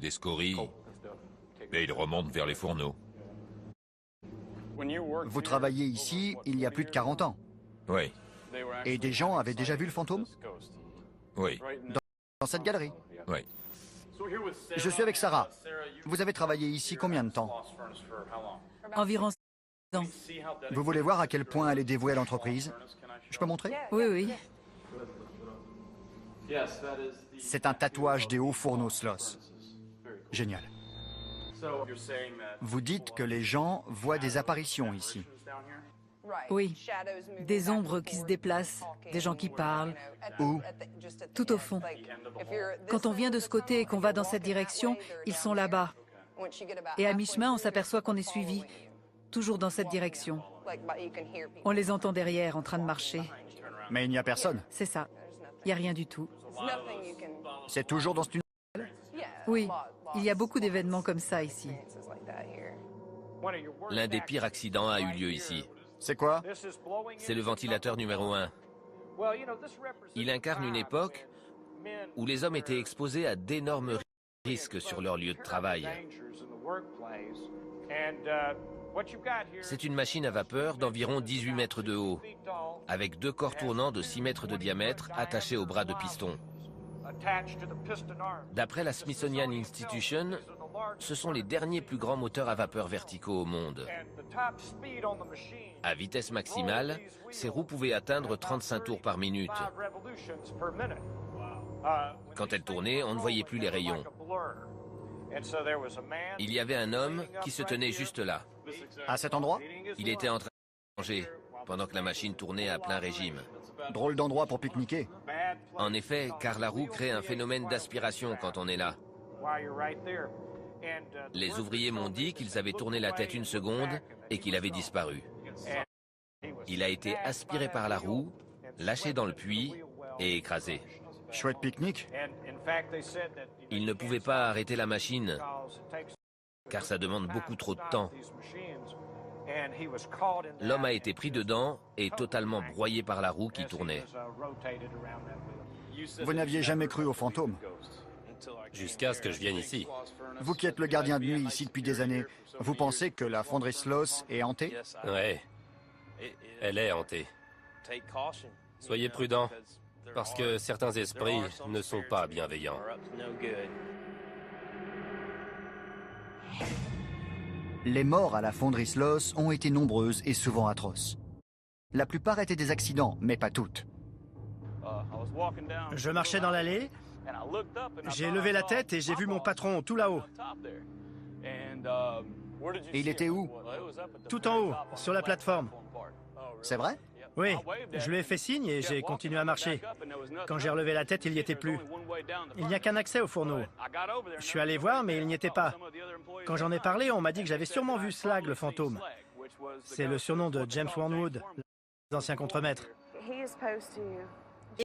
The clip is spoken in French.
des scories, et ils remontent vers les fourneaux. Vous travaillez ici il y a plus de 40 ans. Oui, Et des gens avaient déjà vu le fantôme oui, dans cette galerie. oui. Je suis avec Sarah. Vous avez travaillé ici combien de temps? Environ 6 ans. Vous voulez voir à quel point elle est dévouée à l'entreprise? Je peux montrer? Oui, oui. C'est un tatouage des hauts fourneaux Sloss. Génial. Vous dites que les gens voient des apparitions ici. Oui. Des ombres qui se déplacent, des gens qui parlent. Où? Tout au fond. Quand on vient de ce côté et qu'on va dans cette direction, ils sont là-bas. Et à mi-chemin, on s'aperçoit qu'on est suivi, toujours dans cette direction. On les entend derrière, en train de marcher. Mais il n'y a personne. C'est ça. Il n'y a rien du tout. C'est toujours dans ce tunnel? Oui, il y a beaucoup d'événements comme ça ici. L'un des pires accidents a eu lieu ici. C'est quoi? C'est le ventilateur numéro 1. Il incarne une époque où les hommes étaient exposés à d'énormes risques sur leur lieu de travail. C'est une machine à vapeur d'environ 18 mètres de haut, avec 2 corps tournants de 6 mètres de diamètre attachés au bras de piston. D'après la Smithsonian Institution, ce sont les derniers plus grands moteurs à vapeur verticaux au monde. À vitesse maximale, ces roues pouvaient atteindre 35 tours par minute. Quand elles tournaient, on ne voyait plus les rayons. Il y avait un homme qui se tenait juste là. À cet endroit? Il était en train de manger pendant que la machine tournait à plein régime. Drôle d'endroit pour pique-niquer. En effet, car la roue crée un phénomène d'aspiration quand on est là. Les ouvriers m'ont dit qu'ils avaient tourné la tête une seconde et qu'il avait disparu. Il a été aspiré par la roue, lâché dans le puits et écrasé. Chouette pique-nique. Ils ne pouvaient pas arrêter la machine, car ça demande beaucoup trop de temps. L'homme a été pris dedans et totalement broyé par la roue qui tournait. Vous n'aviez jamais cru aux fantômes? Jusqu'à ce que je vienne ici. Vous qui êtes le gardien de nuit ici depuis des années, vous pensez que la fonderie Sloss est hantée? Ouais, elle est hantée. Soyez prudents, parce que certains esprits ne sont pas bienveillants. Les morts à la fonderie Sloss ont été nombreuses et souvent atroces. La plupart étaient des accidents, mais pas toutes. Je marchais dans l'allée, j'ai levé la tête et j'ai vu mon patron tout là-haut. Et il était où? Tout en haut, sur la plateforme. C'est vrai? Oui, je lui ai fait signe et j'ai continué à marcher. Quand j'ai relevé la tête, il n'y était plus. Il n'y a qu'un accès au fourneau. Je suis allé voir, mais il n'y était pas. Quand j'en ai parlé, on m'a dit que j'avais sûrement vu Slag, le fantôme. C'est le surnom de James Wormwood, l'ancien contremaître.